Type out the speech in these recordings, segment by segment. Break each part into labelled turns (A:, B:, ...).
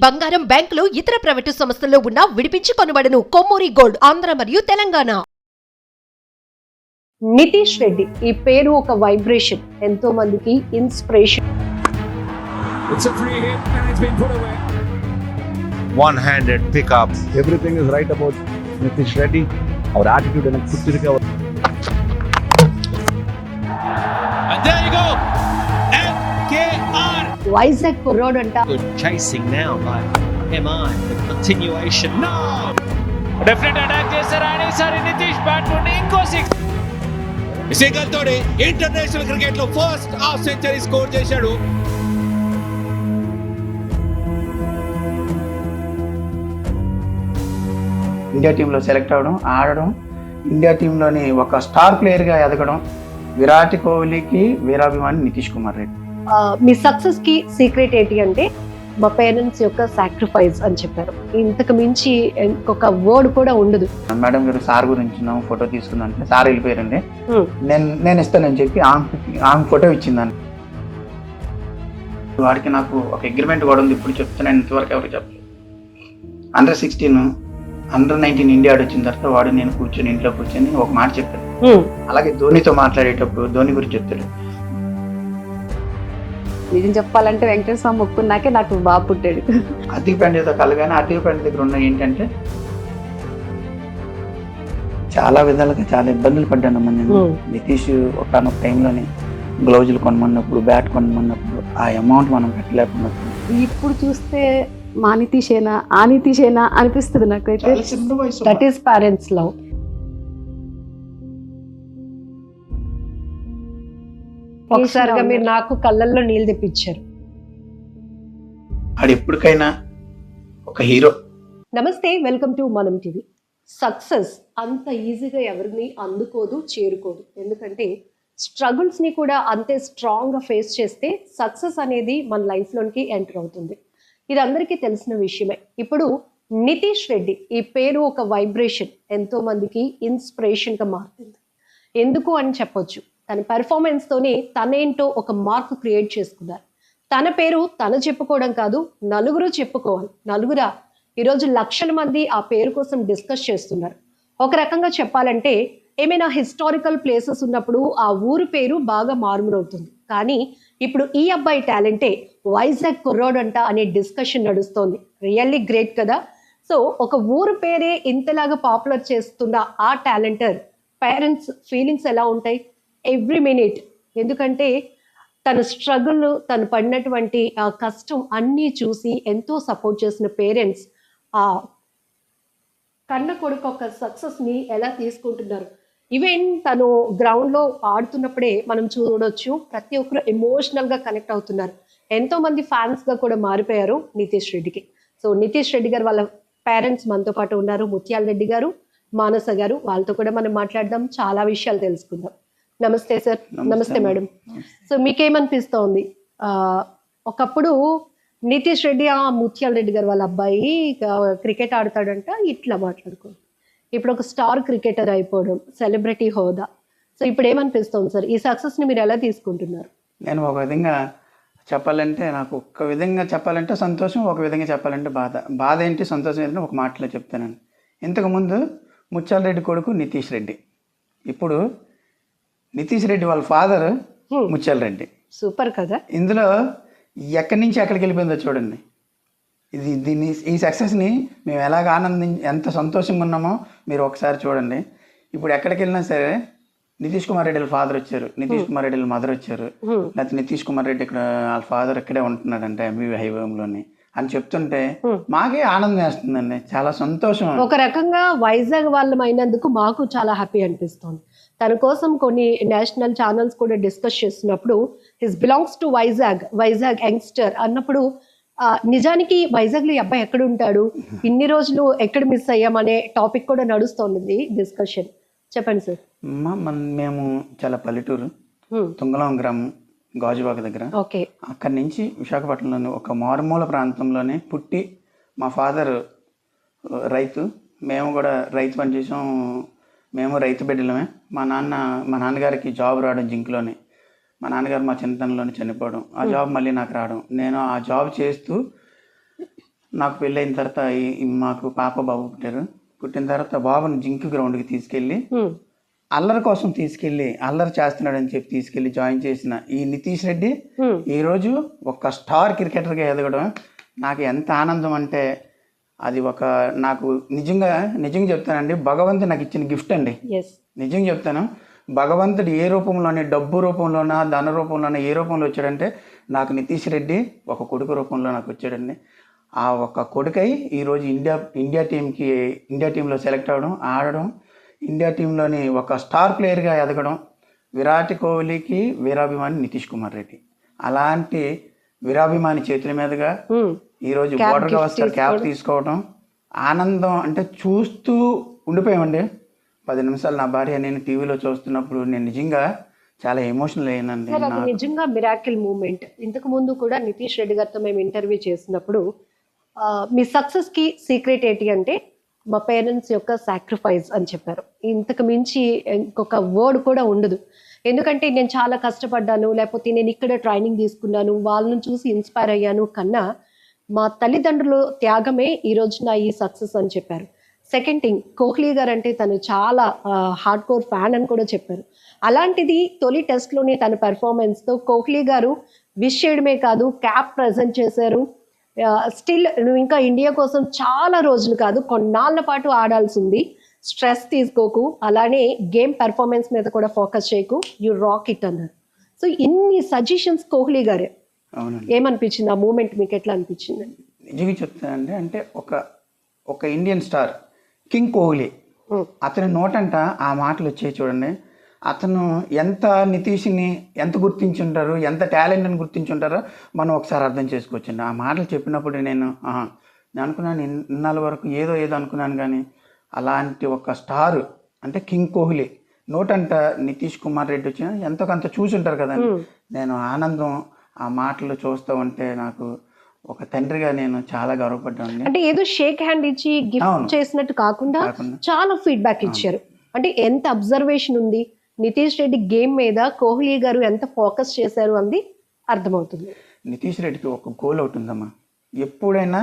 A: బంగారం, బ్యాంకులు, ఇతర ప్రైవేటు సంస్థల్లో ఉన్న విడిపించి కొనబడను. కొమ్మూరి గోల్డ్, ఆంధ్ర మరియు తెలంగాణ. నితీష్ రెడ్డి ఈ పేరు ఒక వైబ్రేషన్, ఎంతో మందికి inspiration.
B: It's a free hit and it's been put away.
C: One-handed pickup.
D: Everything is right about Nitish Reddy. Our attitude and our
B: And there you go. MKR.
A: Vizag కుర్రోడ్ అంట.
E: Good chasing now by MI. The continuation.
B: No. Definite attack చేశారు ఆయన ఈసారి Nitish bat నుండి ఇంకో six.
C: Shekhar తోడే international cricket లో first half century score చేశాడు.
F: ఇండియా టీంలో సెలెక్ట్ అవ్వడం, ఆడడం, ఇండియా టీంలోని ఒక స్టార్ ప్లేయర్గా ఎదగడం, విరాట్ కోహ్లీకి వీరాభిమాని నితీష్ కుమార్ రెడ్డి.
A: మీ సక్సెస్ కి సీక్రెట్ ఏంటి అంటే మా పేరెంట్స్ యొక్క సాక్రిఫైస్ అని చెప్పారు. ఇంతకు మించి ఇంకొక వర్డ్ కూడా ఉండదు.
F: మేడం గారు సార్ గురించి ఫోటో తీసుకుందంటే సార్ వెళ్ళిపోయారండి, నేను ఇస్తానని చెప్పి ఆమె ఫోటో ఇచ్చిందండి. వాడికి నాకు ఒక అగ్రిమెంట్ కూడా ఉంది, ఇప్పుడు చెప్తున్నాను, ఇంతవరకు ఎవరికి చెప్పలేదు. అండర్-16 అండర్-19 ఇండియా వచ్చిన తర్వాత వాడు నేను కూర్చొని ఇంట్లో కూర్చొని ఒక మాట చెప్పాను. అలాగే ధోనితో మాట్లాడేటప్పుడు ధోని గురించి చెప్తాడు.
G: నిజం చెప్పాలంటే వెంకటేశ్వర స్వామి మొక్కున్నాకే నాకు బాబు పుట్టాడు.
F: ఆర్థిక పండితో కలగానే ఆర్థిక పండి దగ్గర ఉన్న ఏంటంటే చాలా విధాలుగా చాలా ఇబ్బందులు పడ్డానమ్మా నేను. నితీష్ ఒకనొక టైంలోనే గ్లౌజులు కొనమన్నప్పుడు, బ్యాట్ కొనమన్నప్పుడు ఆ అమౌంట్ మనం పెట్టలేకున్నప్పుడు
G: ఇప్పుడు చూస్తే మా నితీషేనా ఆ నితీషేనా అనిపిస్తుంది నాకైతే.
A: That is parents love. ఒకసారిగా మీరు నాకు కళ్ళల్లో నీళ్ళు తెప్పించారు.
F: అది ఎప్పటికైనా ఒక హీరో.
A: నమస్తే, వెల్కమ్ టు మనం టీవీ. సక్సెస్ అంత ఈజీగా ఎవరిని అందుకోదు, చేరుకోదు. ఎందుకంటే స్ట్రగుల్స్ ని కూడా అంతే స్ట్రాంగ్ గా ఫేస్ చేస్తే సక్సెస్ అనేది మన లైఫ్ లోనికి ఎంటర్ అవుతుంది. ఇది అందరికీ తెలిసిన విషయమే. ఇప్పుడు నితీష్ రెడ్డి ఈ పేరు ఒక వైబ్రేషన్, ఎంతో మందికి ఇన్స్పిరేషన్ గా మారుతుంది. ఎందుకు అని చెప్పొచ్చు, తన పెర్ఫార్మెన్స్ తోనే తనేంటో ఒక మార్క్ క్రియేట్ చేసుకున్నారు. తన పేరు తను చెప్పుకోవడం కాదు, నలుగురు చెప్పుకోవాలి. నలుగురా ఈరోజు లక్షల మంది ఆ పేరు కోసం డిస్కస్ చేస్తున్నారు. ఒక రకంగా చెప్పాలంటే ఏమైనా హిస్టారికల్ ప్లేసెస్ ఉన్నప్పుడు ఆ ఊరు పేరు బాగా మారుమూరవుతుంది. కానీ ఇప్పుడు ఈ అబ్బాయి టాలెంటే వైజాగ్ కుర్రోడ్ అంట అనే డిస్కషన్ నడుస్తోంది. రియల్లీ గ్రేట్ కదా. సో ఒక ఊరు పేరే ఇంతలాగా పాపులర్ చేస్తున్న ఆ టాలెంటర్ పేరెంట్స్ ఫీలింగ్స్ ఎలా ఉంటాయి ఎవ్రీ మినిట్? ఎందుకంటే తన స్ట్రగుల్, తను పడినటువంటి ఆ కష్టం అన్నీ చూసి ఎంతో సపోర్ట్ చేసిన పేరెంట్స్ ఆ కన్న కొడుకు ఒక సక్సెస్ని ఎలా తీసుకుంటున్నారు. ఈవెన్ తను గ్రౌండ్లో ఆడుతున్నప్పుడే మనం చూడొచ్చు, ప్రతి ఒక్కరు ఎమోషనల్గా కనెక్ట్ అవుతున్నారు. ఎంతో మంది ఫ్యాన్స్గా కూడా మారిపోయారు నితీష్ రెడ్డికి. సో నితీష్ రెడ్డి గారు వాళ్ళ పేరెంట్స్ మనతో పాటు ఉన్నారు, ముత్యాల రెడ్డి గారు, మానస గారు. వాళ్ళతో కూడా మనం మాట్లాడదాం, చాలా విషయాలు తెలుసుకుందాం. నమస్తే సార్. నమస్తే మేడం. సో మీకేమనిపిస్తోంది? ఒకప్పుడు నితీష్ రెడ్డి ఆ ముత్యాల రెడ్డి గారు వాళ్ళ అబ్బాయి క్రికెట్ ఆడతాడంట, ఇట్లా మాట్లాడుకో. ఇప్పుడు ఒక స్టార్ క్రికెటర్ అయిపోవడం, సెలబ్రిటీ హోదా. సో ఇప్పుడు ఏమనిపిస్తుంది సార్, ఈ సక్సెస్ని మీరు ఎలా తీసుకుంటున్నారు?
F: నేను ఒక విధంగా చెప్పాలంటే, నాకు ఒక విధంగా చెప్పాలంటే సంతోషం, ఒక విధంగా చెప్పాలంటే బాధ. బాధ ఏంటి, సంతోషం ఏంటంటే ఒక మాటలో చెప్తానండి. ఇంతకుముందు ముత్యాల రెడ్డి కొడుకు నితీష్ రెడ్డి, ఇప్పుడు నితీష్ రెడ్డి వాళ్ళ ఫాదర్ ముత్యాల రెడ్డి.
A: సూపర్ కదా.
F: ఇందులో ఎక్కడి నుంచి ఎక్కడికి వెళ్ళిపోయిందో చూడండి. ఈ సక్సెస్ని మేము ఎలాగ ఎంత సంతోషంగా ఉన్నామో మీరు ఒకసారి చూడండి. ఇప్పుడు ఎక్కడికి వెళ్ళినా సరే నితీష్ కుమార్ రెడ్డి వాళ్ళ ఫాదర్ వచ్చారు, నితీష్ కుమార్ రెడ్డి వాళ్ళ మదర్ వచ్చారు, లేకపోతే నితీష్ కుమార్ రెడ్డి ఇక్కడ వాళ్ళ ఫాదర్ ఇక్కడే ఉంటున్నాడంటే ఎంబీబీ హైవేలోని అని చెప్తుంటే మాకే ఆనందం వేస్తుందండి, చాలా సంతోషం.
A: ఒక రకంగా వైజాగ్ వాళ్ళం అయినందుకు మాకు చాలా హ్యాపీ అనిపిస్తుంది. తన కోసం కొన్ని నేషనల్ ఛానల్స్ కూడా డిస్కస్ చేస్తున్నప్పుడు his belongs to Vizag youngster అన్నప్పుడు నిజానికి వైజాగ్ లో ఈ అబ్బాయి ఎక్కడ ఉంటాడు, ఇన్ని రోజులు ఎక్కడ మిస్ అయ్యామనే టాపిక్ కూడా నడుస్తోంది డిస్కషన్. చెప్పండి సార్.
F: మేము చాలా పల్లెటూరు, తుంగలం గ్రామం, గాజువాక దగ్గర.
A: ఓకే.
F: అక్కడి నుంచి విశాఖపట్నంలోని ఒక మారుమూల ప్రాంతంలోనే పుట్టి, మా ఫాదర్ రైతు, మేము కూడా రైతు పని చేసాం, మేము రైతు బిడ్డలమే. మా నాన్నగారికి జాబ్ రావడం జింక్లోనే, మా నాన్నగారు మా చిన్నతనంలోనే చనిపోవడం, ఆ జాబ్ మళ్ళీ నాకు రావడం, నేను ఆ జాబ్ చేస్తూ నాకు పెళ్ళైన తర్వాత మాకు పాప బాబు పుట్టారు. పుట్టిన తర్వాత బాబుని జింక్ గ్రౌండ్కి తీసుకెళ్ళి అల్లరి కోసం తీసుకెళ్ళి అల్లరి చేస్తున్నాడని చెప్పి తీసుకెళ్ళి జాయిన్ చేసిన ఈ నితీష్ రెడ్డి ఈరోజు ఒక స్టార్ క్రికెటర్గా ఎదగడం నాకు ఎంత ఆనందం అంటే అది నాకు నిజంగా చెప్తానండి, భగవంతుడు నాకు ఇచ్చిన గిఫ్ట్ అండి. నిజంగా చెప్తాను, భగవంతుడు ఏ రూపంలోనే, డబ్బు రూపంలోనా, ధన రూపంలోనా, ఏ రూపంలో వచ్చాడంటే నాకు నితీష్ రెడ్డి ఒక కొడుకు రూపంలో నాకు వచ్చాడండి. ఆ ఒక కొడుకై ఈరోజు ఇండియా టీంలో సెలెక్ట్ అవ్వడం, ఆడడం, ఇండియా టీంలోని ఒక స్టార్ ప్లేయర్గా ఎదగడం, విరాట్ కోహ్లీకి వీరాభిమాని నితీష్ కుమార్ రెడ్డి. అలాంటి వీరాభిమాని చేతుల మీదుగా ఈరోజు బోర్డర్ గవస్కర్ క్యాప్ తీసుకోవడం ఆనందం అంటే చూస్తూ ఉండిపోయామండి. 10 నిమిషాలు నా భార్య నేను టీవీలో చూస్తున్నప్పుడు నేను నిజంగా చాలా ఎమోషనల్ అయ్యానండి.
A: అది నిజంగా మిరాకిల్ మూమెంట్. ఇంతకు ముందు కూడా నితీష్ రెడ్డి గారితో మేము ఇంటర్వ్యూ చేసినప్పుడు మీ సక్సెస్ కి సీక్రెట్ ఏంటి అంటే మా పేరెంట్స్ యొక్క సాక్రిఫైస్ అని చెప్పారు. ఇంతకు మించి ఇంకొక వర్డ్ కూడా ఉండదు. ఎందుకంటే నేను చాలా కష్టపడ్డాను, లేకపోతే నేను ఇక్కడ ట్రైనింగ్ తీసుకున్నాను, వాళ్ళని చూసి ఇన్స్పైర్ అయ్యాను కన్నా మా తల్లిదండ్రుల త్యాగమే ఈ రోజున ఈ సక్సెస్ అని చెప్పారు. సెకండ్ థింగ్, కోహ్లీ గారు అంటే తను చాలా హార్డ్ కోర్ ఫ్యాన్ అని కూడా చెప్పారు. అలాంటిది తొలి టెస్ట్లోనే తన పెర్ఫార్మెన్స్తో కోహ్లీ గారు విష్ చేయడమే కాదు, క్యాప్ ప్రజెంట్ చేశారు. స్టిల్ నువ్వు ఇంకా ఇండియా కోసం చాలా రోజులు కాదు, కొన్నాళ్ళ పాటు ఆడాల్సి ఉంది, స్ట్రెస్ తీసుకోకు, అలానే గేమ్ పెర్ఫార్మెన్స్ మీద కూడా ఫోకస్ చేయకు, యు రాక్ ఇట్ అన్నారు. సో ఇన్ని సజెషన్స్ కోహ్లీ గారే. ఏమనిపించింది ఆ మూమెంట్, మీకు ఎట్లా అనిపించింది?
F: నిజంగా చెప్తానండి, అంటే ఒక ఇండియన్ స్టార్ కింగ్ కోహ్లీ, అతని నోటంట ఆ మాటలు వచ్చాయి చూడండి. అతను ఎంత నితీష్ని ఎంత గుర్తించుంటారు, ఎంత టాలెంట్ని గుర్తించుంటారో మనం ఒకసారి అర్థం చేసుకోవచ్చండి. ఆ మాటలు చెప్పినప్పుడు నేను అనుకున్నాను, ఇన్నాళ్ళ వరకు ఏదో అనుకున్నాను, కానీ అలాంటి ఒక స్టార్ అంటే కింగ్ కోహ్లీ నోటంట నితీష్ కుమార్ రెడ్డి వచ్చిన ఎంతో కొంత చూసుంటారు కదండి. నేను ఆనందం ఆ మాటలు చూస్తూ ఉంటే నాకు ఒక తండ్రిగా నేను చాలా గర్వపడ్డాను.
A: అంటే ఏదో షేక్ హ్యాండ్ ఇచ్చి గిఫ్ట్ చేసినట్టు కాకుండా చాలా ఫీడ్బ్యాక్ ఇచ్చారు. అంటే ఎంత అబ్జర్వేషన్ ఉంది నితీష్ రెడ్డి గేమ్ మీద, కోహ్లీ గారు ఎంత ఫోకస్ చేశారు అంది అర్థమవుతుంది.
F: నితీష్ రెడ్డికి ఒక గోల్ ఒకటి ఉందమ్మా, ఎప్పుడైనా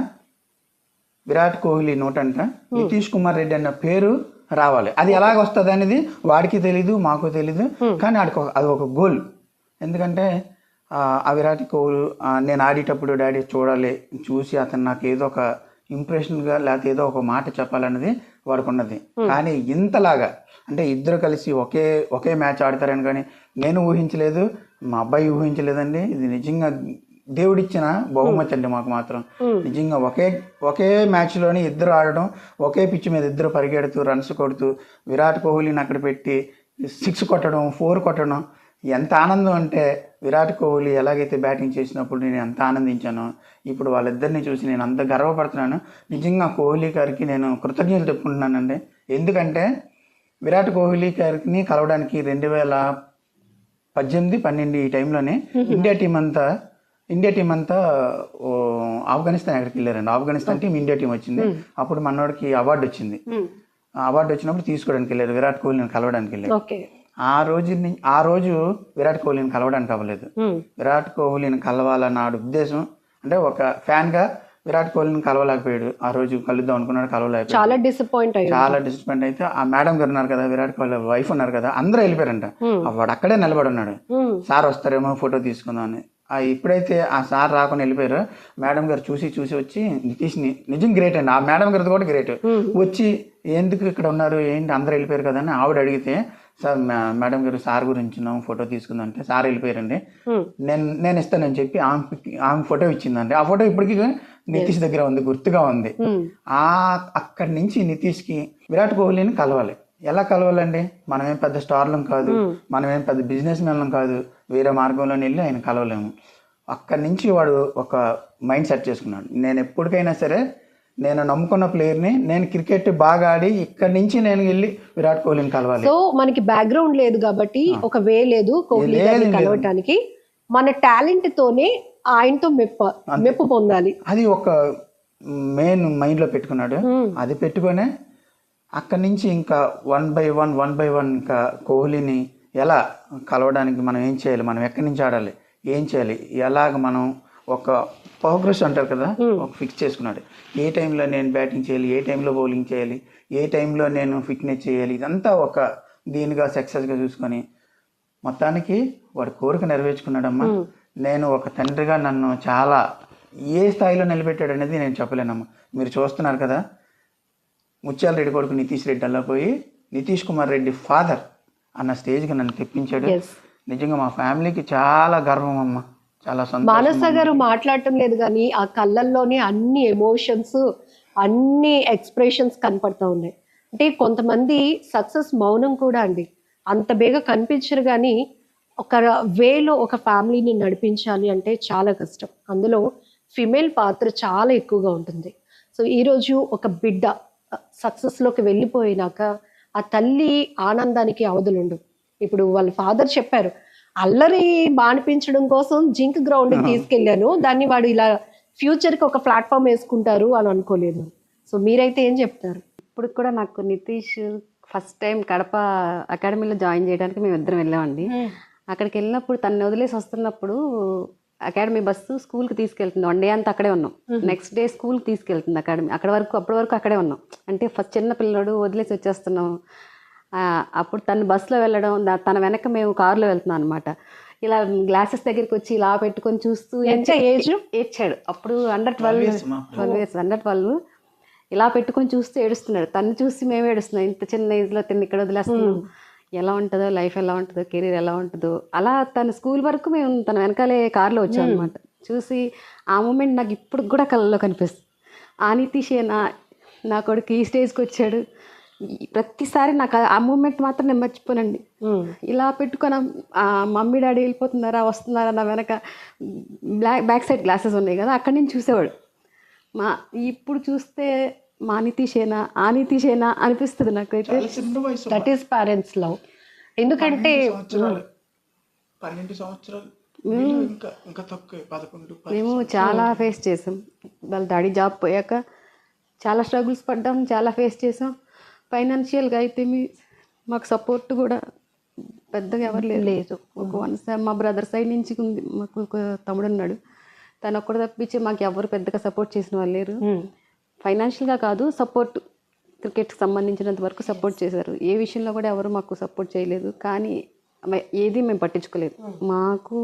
F: విరాట్ కోహ్లీ నోటంట నితీష్ కుమార్ రెడ్డి అన్న పేరు రావాలి. అది ఎలాగ వస్తుంది అనేది వాడికి తెలీదు, మాకు తెలీదు, కానీ అది ఒక గోల్. ఎందుకంటే ఆ విరాట్ కోహ్లీ నేను ఆడేటప్పుడు డాడీ చూడాలి, చూసి అతను నాకు ఏదో ఒక ఇంప్రెషన్గా లేకపోతే ఏదో ఒక మాట చెప్పాలన్నది వాడికి ఉన్నది. కానీ ఇంతలాగా అంటే ఇద్దరు కలిసి ఒకే మ్యాచ్ ఆడతారని కానీ నేను ఊహించలేదు, మా అబ్బాయి ఊహించలేదండి. ఇది నిజంగా దేవుడిచ్చిన బహుమతి అండి మాకు మాత్రం. నిజంగా ఒకే మ్యాచ్లోని ఇద్దరు ఆడడం, ఒకే పిచ్ మీద ఇద్దరు పరిగెడుతూ రన్స్ కొడుతూ విరాట్ కోహ్లీని అక్కడ పెట్టి 6 కొట్టడం, 4 కొట్టడం, ఎంత ఆనందం అంటే విరాట్ కోహ్లీ ఎలాగైతే బ్యాటింగ్ చేసినప్పుడు నేను ఎంత ఆనందించానో ఇప్పుడు వాళ్ళిద్దరిని చూసి నేను అంత గర్వపడుతున్నాను. నిజంగా కోహ్లీ గారికి నేను కృతజ్ఞతలు చెప్పుకుంటున్నానండి. ఎందుకంటే విరాట్ కోహ్లీ గారిని కలవడానికి 2018-12 ఈ టైంలోనే ఇండియా టీం అంతా ఆఫ్ఘనిస్తాన్ ఎక్కడికి వెళ్ళారండి. ఆఫ్ఘనిస్తాన్ టీం ఇండియా టీం వచ్చింది. అప్పుడు మనోడికి అవార్డు వచ్చింది. అవార్డు వచ్చినప్పుడు తీసుకోవడానికి వెళ్ళారు, విరాట్ కోహ్లీని కలవడానికి వెళ్ళారు. ఆ రోజు విరాట్ కోహ్లీని కలవడానికి అవ్వలేదు. విరాట్ కోహ్లీని కలవాలన్న ఉద్దేశం అంటే ఒక ఫ్యాన్ గా విరాట్ కోహ్లీని కలవలేకపోయాడు. ఆ రోజు కలుద్దాం అనుకున్నాడు, కలవలేకపోయాడు. చాలా డిసప్పాయింట్ అయితే ఆ మేడం గారు ఉన్నారు కదా, విరాట్ కోహ్లీ వైఫ్ ఉన్నారు కదా, అందరూ వెళ్ళిపోయారంట. వాడు అక్కడే నిలబడి ఉన్నాడు, సార్ వస్తారేమో ఫోటో తీసుకుందాం అని. ఎప్పుడైతే ఆ సార్ రాకుండా వెళ్ళిపోయారో మేడం గారు చూసి వచ్చి నితీష్ని, నిజం గ్రేట్ అండి, ఆ మేడం గారిది కూడా గ్రేట్, వచ్చి ఎందుకు ఇక్కడ ఉన్నారు ఏంటి అందరూ వెళ్ళిపోయారు కదా అని ఆవిడ అడిగితే, సార్ మేడం గారు సార్ గురించి ఫోటో తీసుకుందాం అంటే సార్ వెళ్ళిపోయారండి, నేను ఇస్తానని చెప్పి ఆమె ఫోటో ఇచ్చిందండి. ఆ ఫోటో ఇప్పటికీ నితీష్ దగ్గర ఉంది, గుర్తుగా ఉంది. అక్కడి నుంచి నితీష్కి విరాట్ కోహ్లీని కలవాలి. ఎలా కలవాలండి, మనమేం పెద్ద స్టార్లం కాదు, మనమేం పెద్ద బిజినెస్ మెన్లం కాదు, వేరే మార్గంలో వెళ్ళి ఆయన కలవలేము. అక్కడి నుంచి వాడు ఒక మైండ్ సెట్ చేసుకున్నాడు, నేను ఎప్పటికైనా సరే నేను నమ్ముకున్న ప్లేయర్ని, నేను క్రికెట్ బాగా ఆడి ఇక్కడి నుంచి నేను వెళ్ళి విరాట్ కోహ్లీని కలవాలి.
A: సో మనకి బ్యాక్గ్రౌండ్ లేదు కాబట్టి ఒక వే లేదు కోహ్లీ గారిని కలవటానికి, మన టాలెంట్ తోనే ఆయనతో మెప్పు పొందాలి.
F: అది ఒక మెయిన్ మైండ్లో పెట్టుకున్నాడు. అది పెట్టుకునే అక్కడి నుంచి ఇంకా 1 by 1 ఇంకా కోహ్లీని ఎలా కలవడానికి మనం ఏం చేయాలి, మనం ఎక్కడి నుంచి ఆడాలి, ఏం చేయాలి, ఎలాగ మనం ఒక ప్రోగ్రెస్ అంటారు కదా, ఒక ఫిక్స్ చేసుకున్నాడు. ఏ టైంలో నేను బ్యాటింగ్ చేయాలి, ఏ టైంలో బౌలింగ్ చేయాలి, ఏ టైంలో నేను ఫిట్నెస్ చేయాలి, ఇదంతా ఒక దీనిగా సక్సెస్గా చూసుకొని మొత్తానికి వాడు కోరిక నెరవేర్చుకున్నాడమ్మా. నేను ఒక తండ్రిగా నన్ను చాలా ఏ స్థాయిలో నిలబెట్టాడు అనేది నేను చెప్పలేనమ్మా. మీరు చూస్తున్నారు కదా, ముత్యాల రెడ్డి కొడుకు నితీష్ రెడ్డి అలా పోయి నితీష్ కుమార్ రెడ్డి ఫాదర్ అన్న స్టేజ్కి నన్ను తెప్పించాడు. నిజంగా మా ఫ్యామిలీకి చాలా గర్వం అమ్మ, చాలా సంతోషం.
A: మానస గారు మాట్లాడటం లేదు కానీ ఆ కళ్ళల్లోనే అన్ని ఎమోషన్స్, అన్ని ఎక్స్ప్రెషన్స్ కనపడతా ఉన్నాయి. అంటే కొంతమంది సక్సెస్ మౌనం కూడా అండి, అంత బేగా కనిపించరు కానీ ఒక వేలో ఒక ఫ్యామిలీని నడిపించాలి అంటే చాలా కష్టం. అందులో ఫిమేల్ పాత్ర చాలా ఎక్కువగా ఉంటుంది. సో ఈరోజు ఒక బిడ్డ సక్సెస్లోకి వెళ్ళిపోయినాక ఆ తల్లి ఆనందానికి అవధులుండు. ఇప్పుడు వాళ్ళ ఫాదర్ చెప్పారు, అల్లరి మానిపించడం కోసం జింక్ గ్రౌండ్కి తీసుకెళ్ళాను, దాన్ని వాడు ఇలా ఫ్యూచర్కి ఒక ప్లాట్ఫామ్ వేసుకుంటారు అని అనుకోలేదు. సో మీరైతే ఏం చెప్తారు?
G: ఇప్పుడు కూడా నాకు నితీష్ ఫస్ట్ టైం కడప అకాడమీలో జాయిన్ చేయడానికి మేము ఇద్దరం వెళ్ళామండి. అక్కడికి వెళ్ళినప్పుడు తను వదిలేసి వస్తున్నప్పుడు అకాడమీ బస్సు స్కూల్కి తీసుకెళ్తుంది. 1 డే అంతా అక్కడే ఉన్నాం. నెక్స్ట్ డే స్కూల్కి తీసుకెళ్తుంది అకాడమీ. అప్పటి వరకు అక్కడే ఉన్నాం. అంటే ఫస్ట్ చిన్న పిల్లడు వదిలేసి వచ్చేస్తున్నాం. అప్పుడు తను బస్సులో వెళ్ళడం, తన వెనక మేము కారులో వెళ్తున్నాం అనమాట. ఇలా గ్లాసెస్ దగ్గరికి వచ్చి ఇలా పెట్టుకొని చూస్తూ ఏడ్చాడు. అప్పుడు అండర్ 12 ఇలా పెట్టుకొని చూస్తూ ఏడుస్తున్నాడు. తను చూసి మేము ఏడుస్తున్నాం. ఇంత చిన్న ఏజ్లో తిని ఇక్కడ వదిలేస్తున్నాం, ఎలా ఉంటుందో లైఫ్, ఎలా ఉంటుందో కెరీర్, ఎలా ఉంటుందో. అలా తన స్కూల్ వరకు మేము తన వెనకాలే కారులో వచ్చాం అనమాట. చూసి ఆ మూమెంట్ నాకు ఇప్పుడు కూడా కళ్ళలో కనిపిస్తుంది. ఆ నితీషే నా కొడుకు ఈ స్టేజ్కి వచ్చాడు. ప్రతిసారి నాకు ఆ మూమెంట్ మాత్రం నేను మర్చిపోనండి. ఇలా పెట్టుకొని మమ్మీ డాడీ వెళ్ళిపోతున్నారా వస్తున్నారా నా వెనక బ్యాక్ సైడ్ గ్లాసెస్ ఉన్నాయి కదా, అక్కడి నుంచి చూసేవాడు. ఇప్పుడు చూస్తే మా నితీషేనా ఆ నితీషేనా అనిపిస్తుంది నాకైతే.
A: That is parents love. ఎందుకంటే
F: 12 సంవత్సరాలు
G: మేము చాలా ఫేస్ చేసాం. వాళ్ళ డాడీ జాబ్ పోయాక చాలా స్ట్రగుల్స్ పడ్డాం, చాలా ఫేస్ చేసాం. ఫైనాన్షియల్గా అయితే మాకు సపోర్ట్ కూడా పెద్దగా ఎవరు లేదు. ఒక మా బ్రదర్ సైడ్ నుంచి ఉంది. మాకు ఒక తమ్ముడు ఉన్నాడు, తను ఒక్కడు తప్పించి మాకు ఎవరు పెద్దగా సపోర్ట్ చేసిన వాళ్ళు లేరు. ఫైనాన్షియల్గా కాదు, సపోర్ట్ క్రికెట్కి సంబంధించినంత వరకు సపోర్ట్ చేశారు. ఏ విషయంలో కూడా ఎవరు మాకు సపోర్ట్ చేయలేదు. కానీ ఏది మేము పట్టించుకోలేదు. మాకు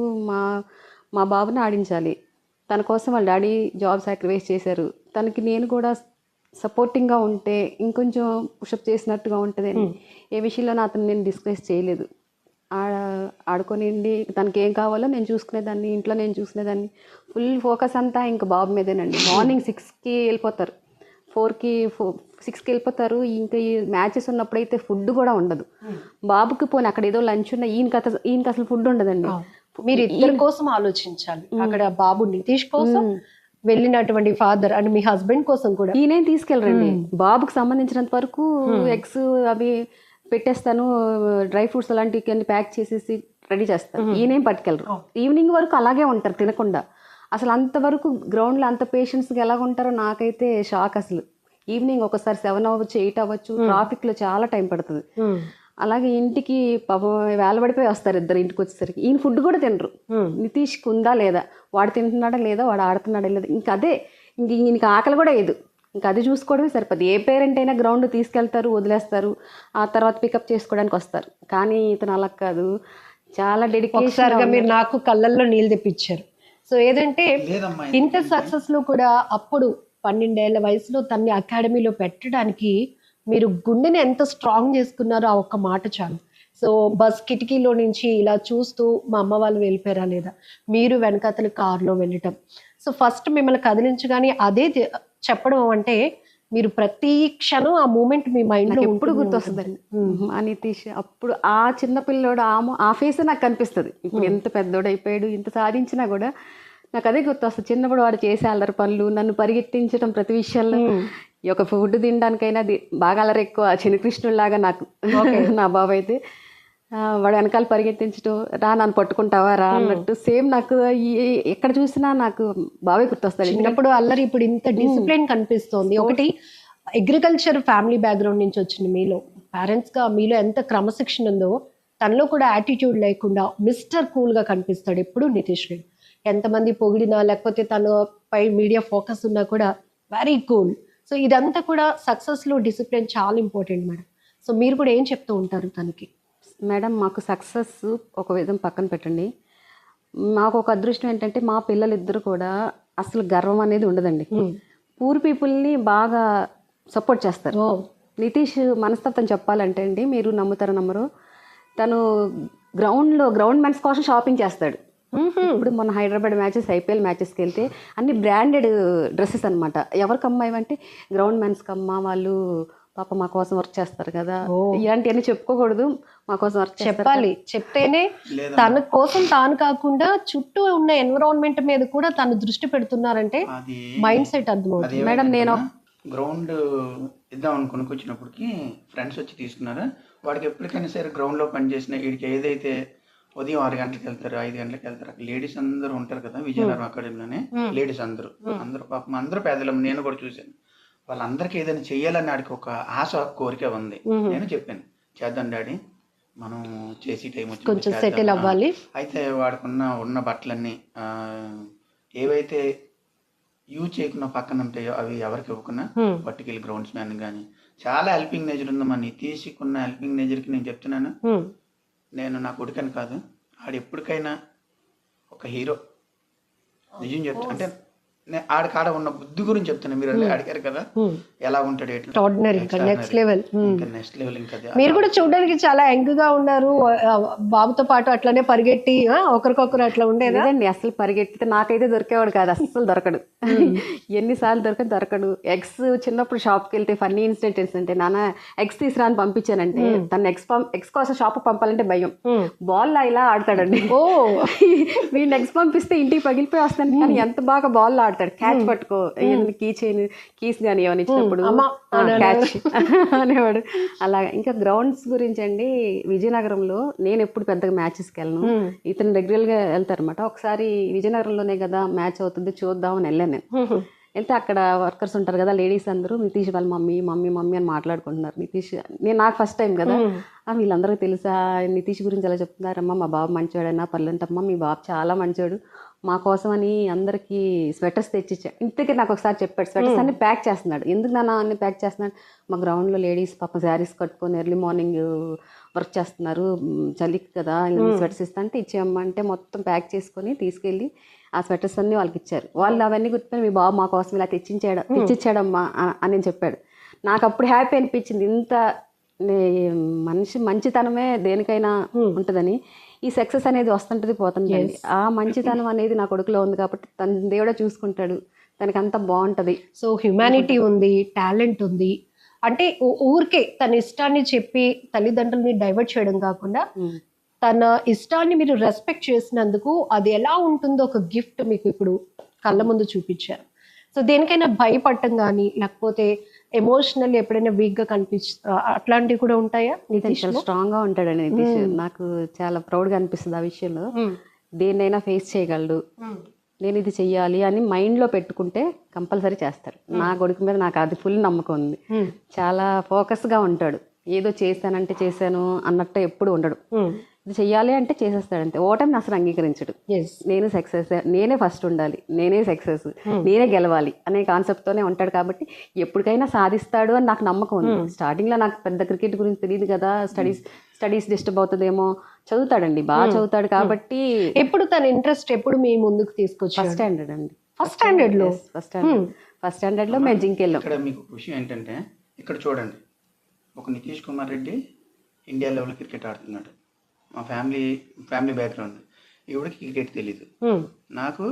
G: మా బాబుని ఆడించాలి, తన కోసం వాళ్ళ డాడీ జాబ్ సాక్రిఫైస్ చేశారు. తనకి నేను కూడా సపోర్టింగ్గా ఉంటే ఇంకొంచెం పుషప్ చేసినట్టుగా ఉంటుంది. ఏ విషయంలో అతను నేను డిస్కస్ చేయలేదు. ఆడుకొనిండి తనకి ఏం కావాలో నేను చూసుకునేదాన్ని, ఇంట్లో నేను చూసుకునేదాన్ని. ఫుల్ ఫోకస్ అంతా ఇంకా బాబు మీదేనండి. మార్నింగ్ 6కి వెళ్ళిపోతారు, 6కి వెళ్ళిపోతారు. ఇంకా ఈ మ్యాచెస్ ఉన్నప్పుడైతే ఫుడ్ కూడా ఉండదు బాబుకి. పోనీ అక్కడ ఏదో లంచ్ ఉన్న ఈయనకి అసలు ఫుడ్ ఉండదండి.
A: మీరు ఇద్దరి కోసం ఆలోచించాలి. అక్కడ బాబు నితీష్ కోసం వెళ్ళినటువంటి ఫాదర్ అండ్ మీ హస్బెండ్ కోసం కూడా
G: ఈయనేం తీసుకెళ్ళరండి. బాబుకి సంబంధించినంత వరకు ఎగ్స్ అవి పెట్టేస్తాను, డ్రై ఫ్రూట్స్ అలాంటివి ప్యాక్ చేసేసి రెడీ చేస్తాను. ఈయనేం పట్టుకెళ్ళరు. ఈవినింగ్ వరకు అలాగే ఉంటారు తినకుండా. అసలు అంతవరకు గ్రౌండ్లో అంత పేషెంట్స్గా ఎలా ఉంటారో నాకైతే షాక్. అసలు ఈవినింగ్ ఒకసారి 7 అవ్వచ్చు, 8 అవ్వచ్చు, ట్రాఫిక్లో చాలా టైం పడుతుంది. అలాగే ఇంటికి పాపం వేలబడిపోయి వస్తారు ఇద్దరు. ఇంటికి వచ్చేసరికి ఈయన ఫుడ్ కూడా తినరు. నితీష్కి ఉందా లేదా, వాడు తింటున్నాడా లేదా, వాడు ఆడుతున్నాడా లేదా, ఇంకా అదే. ఈయనకి ఆకలి కూడా లేదు. ఇంకా అది చూసుకోవడమే సరిపోదు. ఏ పేరెంట్ అయినా గ్రౌండ్ తీసుకెళ్తారు, వదిలేస్తారు, ఆ తర్వాత పికప్ చేసుకోవడానికి వస్తారు. కానీ ఇతను అలా కాదు, చాలా డెడికేషన్.
A: మీరు నాకు కళ్ళల్లో నీళ్ళు తెప్పించారు. సో ఏదంటే ఇంత సక్సెస్ లో కూడా అప్పుడు 12 ఏళ్ల వయసులో తన్ని అకాడమీలో పెట్టడానికి మీరు గుండెని ఎంత స్ట్రాంగ్ చేసుకున్నారో ఆ ఒక్క మాట చాలు. సో బస్ కిటికీలో నుంచి ఇలా చూస్తూ మా అమ్మ వాళ్ళు వెళ్ళిపోయారా లేదా, మీరు వెనకాతలు కారులో వెళ్ళటం. సో ఫస్ట్ మిమ్మల్ని కదిలించగానే అదే చెప్పడం అంటే మీరు ప్రతి క్షణం ఆ మూమెంట్ మీ మైండ్ లో
G: ఎప్పుడు గుర్తొస్తుందండి. ఆ నితీష్ అప్పుడు ఆ చిన్న పిల్లోడు ఆ ఫేస్ నాకు కనిపిస్తుంది. ఇప్పుడు ఎంత పెద్దోడు అయిపోయాడు, ఇంత సాధించినా కూడా నాకు అదే గుర్తొస్తుంది. చిన్నప్పుడు వాడు చేసే అల్లరి పనులు, నన్ను పరిగెత్తించడం ప్రతి విషయంలో. ఈ ఒక ఫుడ్ తినడానికైనా బాగా అల్లరి ఎక్కువ. చిన్నకృష్ణుడిలాగా నాకు నా బాబు అయితే వాడు వెనకాల పరిగెత్తించడం, రా నన్ను పట్టుకుంటావా రా అన్నట్టు. సేమ్ నాకు ఎక్కడ చూసినా నాకు బావే గుర్తొస్తాడు.
A: చిన్నప్పుడు అల్లరి, ఇప్పుడు ఇంత డిసిప్లిన్ కనిపిస్తోంది. ఒకటి అగ్రికల్చర్ ఫ్యామిలీ బ్యాక్గ్రౌండ్ నుంచి వచ్చింది మీలో. పేరెంట్స్గా మీలో ఎంత క్రమశిక్షణ ఉందో తనలో కూడా యాటిట్యూడ్ లేకుండా మిస్టర్ కూల్గా కనిపిస్తాడు ఎప్పుడు నితీష్ రెడ్డి. ఎంతమంది పొగిడినా లేకపోతే తన పై మీడియా ఫోకస్ ఉన్నా కూడా వెరీ కూల్. సో ఇదంతా కూడా సక్సెస్లో డిసిప్లిన్ చాలా ఇంపార్టెంట్ మేడం. సో మీరు కూడా ఏం చెప్తూ ఉంటారు తనకి?
G: మేడం మాకు సక్సెస్ ఒక విధం పక్కన పెట్టండి, మాకు ఒక అదృష్టం ఏంటంటే మా పిల్లలిద్దరు కూడా అసలు గర్వం అనేది ఉండదండి. పూర్ పీపుల్ని బాగా సపోర్ట్ చేస్తారు. నితీష్ మనస్తత్వం చెప్పాలంటే అండి, మీరు నమ్ముతారో నమ్మరు, తను గ్రౌండ్ మెన్స్ కోసం షాపింగ్ చేస్తాడు. ఇప్పుడు మన హైదరాబాద్ మ్యాచెస్, ఐపీఎల్ మ్యాచెస్కి వెళ్తే అన్ని బ్రాండెడ్ డ్రెస్సెస్ అనమాట. ఎవరికమ్మా ఇవంటే గ్రౌండ్ మెన్స్కి అమ్మా, వాళ్ళు పాప మా కోసం వర్క్ చేస్తారు కదా, ఇలాంటివన్నీ చెప్పుకోకూడదు, మా కోసం వర్క్
A: చెప్పాలి. చెప్తేనే తన కోసం తాను కాకుండా చుట్టూ ఉన్న ఎన్విరాన్మెంట్ మీద కూడా తను దృష్టి పెడుతున్నారంటే మైండ్ సెట్ అర్థమవుతుంది.
G: మేడం నేను
F: గ్రౌండ్ ఇద్దాం అనుకుని వచ్చినప్పటికి ఫ్రెండ్స్ వచ్చి తీసుకున్నారు. వాడికి ఎప్పటికైనా సరే గ్రౌండ్లో పనిచేసిన వీడికి ఏదైతే ఉదయం 6 గంటలకు వెళ్తారు, 5 గంటలకు వెళ్తారు, లేడీస్ అందరూ ఉంటారు కదా విజయనగరం అకాడమీలోనే, లేడీస్ అందరూ పాపం అందరూ పేదలం, నేను కూడా చూశాను. వాళ్ళందరికీ ఏదైనా చెయ్యాలని ఆడికి ఒక ఆశ, కోరిక ఉంది. నేను చెప్పాను చేద్దాం డాడీ, మనం చేసి టైం వచ్చి
A: కొంచెం సెటిల్ అవ్వాలి.
F: అయితే వాడుకున్న బట్టలన్నీ ఏవైతే యూజ్ చేయకుండా పక్కన ఉంటాయో అవి ఎవరికి ఇవ్వకుండా పట్టుకెళ్ళి గ్రౌండ్స్ మ్యాన్ కానీ చాలా హెల్పింగ్ నేచర్ ఉందమ్మా. నితీష్కున్న హెల్పింగ్ నేచర్కి నేను చెప్తున్నాను, నేను నా కొడుకని కాదు, ఆడు ఎప్పటికైనా ఒక హీరో. నిజం చెప్తా అంటే ఆడికాడ ఉన్న బుద్ధి గురించి చెప్తాను. మీరు అడిగారు కదా ఎలా ఉంటాడు,
A: నెక్స్ట్ లెవెల్.
F: Next level. ఇంకా
A: మీరు కూడా చూడడానికి చాలా యంగ్ గా ఉన్నారు, బాబుతో పాటు అట్లానే పరిగెట్టి ఒకరికొకరు అట్లా ఉండేదండి.
G: అసలు పరిగెట్టితే నాకైతే దొరికేవాడు కాదు, అస్సలు దొరకడు. ఎన్నిసార్లు దొరకడు. ఎగ్స్ చిన్నప్పుడు షాప్కి వెళ్తే ఫన్నీ ఇన్సిడెంట్ ఏంటంటే, నాన్న ఎగ్స్ తీసుకురాని పంపించానంటే తన ఎగ్స్ కోసం షాప్ పంపాలంటే భయం, బాల్ ఇలా ఆడతాడండి. వీడిని ఎగ్స్ పంపిస్తే ఇంటికి పగిలిపోయి వస్తాను, కానీ ఎంత బాగా బాల్ ఆడతాడు. క్యాచ్ పట్టుకో, కీస్ కానీ ఏమని ఇచ్చినప్పుడు క్యాచ్ అనేవాడు. అలాగా ఇంకా గ్రౌండ్స్ గురించి అండి, విజయనగరంలో నేను ఎప్పుడు పెద్దగా మ్యాచెస్కి వెళ్ళను, ఇతను రెగ్యులర్గా వెళ్తారు అనమాట. ఒకసారి విజయనగరంలోనే కదా మ్యాచ్ అవుతుంది చూద్దామని వెళ్ళాను నేను. వెళ్తే అక్కడ వర్కర్స్ ఉంటారు కదా, లేడీస్ అందరూ నితీష్ వాళ్ళ మమ్మీ అని మాట్లాడుకుంటున్నారు. నితీష్ నాకు ఫస్ట్ టైం కదా, వీళ్ళందరికీ తెలుసా నితీష్ గురించి ఎలా చెప్తున్నారమ్మా, మా బాబు మంచివాడన్నా పర్లేంటమ్మా, మీ బాబు చాలా మంచివాడు, మా కోసం అని అందరికీ స్వెటర్స్ తెచ్చిచ్చాడు. ఇంతకీ నాకు ఒకసారి చెప్పాడు, స్వెటర్స్ అన్ని ప్యాక్ చేస్తున్నాడు. ఎందుకు నాన్న అన్ని ప్యాక్ చేస్తున్నాడు, మా గ్రౌండ్లో లేడీస్ పాప శారీస్ కట్టుకొని ఎర్లీ మార్నింగ్ వర్క్ చేస్తున్నారు, చలికి కదా స్వెటర్స్ ఇస్తా అంటే ఇచ్చేయమ్మంటే మొత్తం ప్యాక్ చేసుకొని తీసుకెళ్ళి ఆ స్వెటర్స్ అన్నీ వాళ్ళకి ఇచ్చారు. వాళ్ళు అవన్నీ గుర్తుపోయి మీ బాబు మా కోసం ఇలా తెచ్చిచ్చాడమ్మా అని నేను చెప్పాడు. నాకు అప్పుడు హ్యాపీ అనిపించింది, ఇంత మంచితనమే దేనికైనా ఉంటుందని. ఈ సక్సెస్ అనేది వస్తుంటుంది పోతుంటుంది, ఆ మంచితనం అనేది నా కొడుకులో ఉంది కాబట్టి తన దేవుడే చూసుకుంటాడు, తనకి అంతా బాగుంటుంది.
A: సో హ్యుమానిటీ ఉంది, టాలెంట్ ఉంది. అంటే ఊరికే తన ఇష్టాన్ని చెప్పి తల్లిదండ్రులని డైవర్ట్ చేయడం కాకుండా తన ఇష్టాన్ని మీరు రెస్పెక్ట్ చేసినందుకు అది ఎలా ఉంటుందో ఒక గిఫ్ట్ మీకు ఇప్పుడు కళ్ళ ముందు చూపించారు. సో దేనికైనా భయపడటం కానీ లేకపోతే ఎమోషనల్ ఎప్పుడైనా వీక్ గా అట్లాంటివి కూడా ఉంటాయా? నితీష్
G: స్ట్రాంగ్ గా ఉంటాడండి నితీష్, నాకు చాలా ప్రౌడ్ గా అనిపిస్తుంది ఆ విషయంలో. దేన్నైనా ఫేస్ చేయగలడు, నేను ఇది చెయ్యాలి అని మైండ్ లో పెట్టుకుంటే కంపల్సరీ చేస్తాడు. నా కొడుకు మీద నాకు అది ఫుల్ నమ్మకం ఉంది. చాలా ఫోకస్ గా ఉంటాడు, ఏదో చేశానంటే చేశాను అన్నట్టు ఎప్పుడు ఉండడు. ఇది చెయ్యాలి అంటే చేసేస్తాడు అంతే. ఓటమి అసలు అంగీకరించడు. నేను సక్సెస్, నేనే ఫస్ట్ ఉండాలి, నేనే సక్సెస్, నేనే గెలవాలి అనే కాన్సెప్ట్తోనే ఉంటాడు. కాబట్టి ఎప్పటికైనా సాధిస్తాడు అని నాకు నమ్మకం ఉంది. స్టార్టింగ్లో నాకు పెద్ద క్రికెట్ గురించి తెలియదు కదా, స్టడీస్ డిస్టర్బ్ అవుతుందేమో, చదువుతాడండి, బాగా చదువుతాడు. కాబట్టి
A: ఎప్పుడు తన ఇంట్రెస్ట్ ఎప్పుడు మీ ముందుకు తీసుకొచ్చి?
G: ఫస్ట్ స్టాండర్డ్ అండి.
A: ఫస్ట్ స్టాండర్డ్ లో మేము జింకెళ్ళాం.
F: ఇక్కడ మీకు విషయం ఏంటంటే, ఇక్కడ చూడండి, ఒక Nitish Kumar Reddy India level cricket ఆడుతున్నాడు. మా ఫ్యామిలీ బ్యాక్గ్రౌండ్, ఈవిడికి క్రికెట్ తెలీదు. నాకు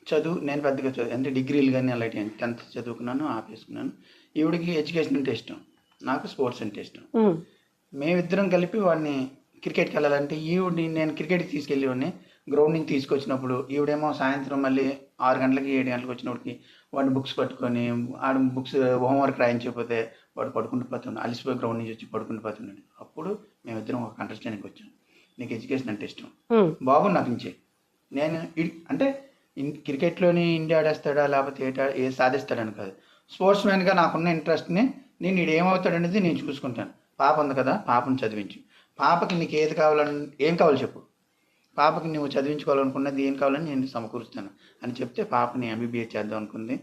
F: చదువు, నేను పెద్దగా చదువు అంటే డిగ్రీలు కానీ అలాంటి 10th చదువుకున్నాను, ఆపేసుకున్నాను. ఈవిడికి ఎడ్యుకేషన్ అంటే ఇష్టం, నాకు స్పోర్ట్స్ అంటే ఇష్టం. మేమిద్దరం కలిపి వాడిని క్రికెట్కి వెళ్ళాలంటే ఈవిడిని నేను క్రికెట్కి తీసుకెళ్ళేవాడిని. గ్రౌండ్ నుంచి తీసుకొచ్చినప్పుడు ఈవిడేమో సాయంత్రం మళ్ళీ 6 గంటలకి 7 గంటలకు వచ్చినప్పటికి వాడిని బుక్స్ పట్టుకొని ఆడు బుక్స్ హోంవర్క్ రాయించకపోతే వాడు పడుకుంటూ పోతున్నాడు, అలిసిపోయి గ్రౌండ్ నుంచి వచ్చి పడుకుంటూ పోతున్నాడు. అప్పుడు మేమిద్దరం ఒక అండర్స్టాండింగ్కి వచ్చాం, నీకు ఎడ్యుకేషన్ అంటే ఇష్టం, బాబు నాకు ఇచ్చే, నేను అంటే క్రికెట్లోని ఇండియా ఆడేస్తాడా లేకపోతే ఏ సాధిస్తాడని కాదు, స్పోర్ట్స్ మ్యాన్గా నాకున్న ఇంట్రెస్ట్ని నేను ఈడు ఏమవుతాడనేది నేను చూసుకుంటాను. పాప ఉంది కదా, పాపను చదివించు, పాపకి నీకు ఏది కావాలని, ఏం కావాలి చెప్పు, పాపకి నువ్వు చదివించుకోవాలనుకున్నది ఏం కావాలని నేను సమకూరుస్తాను అని చెప్తే పాపని ఎంబీబీఎస్ చేద్దాం అనుకుంది.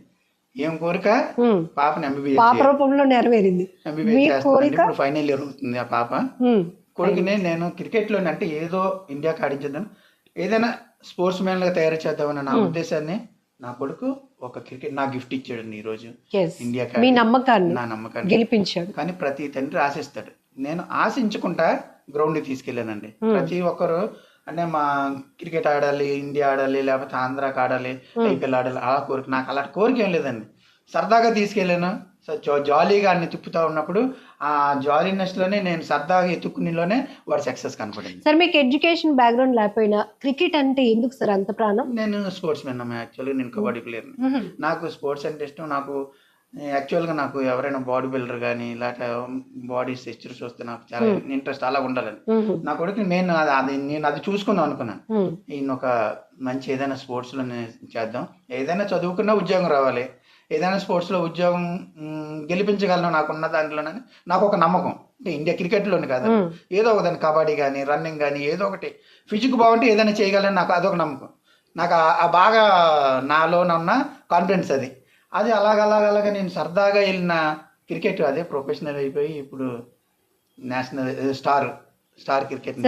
F: ఏం కోరిక? పాపని
A: పాప రూపంలో నెరవేరింది. మీ కోరిక
F: ఇప్పుడు ఫైనల్ ఇయర్ అవుతుంది ఆ పాప. కొడుకునే నేను క్రికెట్లోనే అంటే ఏదో ఇండియాకి ఆడించేద్దాం, ఏదైనా స్పోర్ట్స్ మ్యాన్ గా తయారు చేద్దామని నా ఉద్దేశాన్ని నా కొడుకు ఒక క్రికెట్ నా గిఫ్ట్ ఇచ్చాడు ఈ రోజు ఇండియాకి.
A: మీ నమ్మకాన్ని,
F: నా నమ్మకాన్ని
A: గెలిపించాడు.
F: కానీ ప్రతి తండ్రి ఆశిస్తాడు. నేను ఆశించుకుంటా గ్రౌండ్కి తీసుకెళ్ళానండి. ప్రతి ఒక్కరు అంటే మా క్రికెట్ ఆడాలి, ఇండియా ఆడాలి, లేకపోతే ఆంధ్రాకి ఆడాలి, ఐపీఎల్ ఆడాలి, అలా కోరిక. నాకు అలాంటి కోరిక ఏం లేదండి. సరదాగా తీసుకెళ్ళాను, జాలీగా అన్ని తిప్పుతా ఉన్నప్పుడు ఆ జాలీనెస్ లోనే నేను సరదాగా ఎత్తుకునిలోనే వాడు సక్సెస్ కనపడింది.
A: సార్ మీకు ఎడ్యుకేషన్ బ్యాక్గ్రౌండ్ లేకపోయినా క్రికెట్ అంటే ఎందుకు సార్ అంత ప్రాణం?
F: నేను స్పోర్ట్స్ మెన్ అమ్మా. యాక్చువల్గా నేను కబడ్డీ ప్లేయర్. నాకు స్పోర్ట్స్ అంటే ఇష్టం. నాకు యాక్చువల్గా నాకు ఎవరైనా బాడీ బిల్డర్ కానీ ఇలాంటి బాడీ స్ట్రక్చర్ చూస్తే నాకు చాలా ఇంట్రెస్ట్, అలా ఉండాలని. నా కొడుకు నేను అది చూసుకుందాం అనుకున్నాను. ఈయన ఒక మంచి ఏదైనా స్పోర్ట్స్లో చేద్దాం, ఏదైనా చదువుకున్నా ఉద్యోగం రావాలి, ఏదైనా స్పోర్ట్స్లో ఉద్యోగం గెలిపించగలను నాకున్న దాంట్లోనే నాకు ఒక నమ్మకం. అంటే ఇండియా క్రికెట్లోనే కాదు, ఏదో ఒక దాన్ని కబడ్డీ కానీ రన్నింగ్ కానీ ఏదో ఒకటి ఫిజిక్ బాగుంటే ఏదైనా చేయగలని నాకు అదొక నమ్మకం. నాకు బాగా నాలో ఉన్న కాన్ఫిడెన్స్ అది అలాగ నేను సరదాగా వెళ్ళిన క్రికెట్ అదే ప్రొఫెషనల్ అయిపోయి ఇప్పుడు నేషనల్ స్టార్ క్రికెట్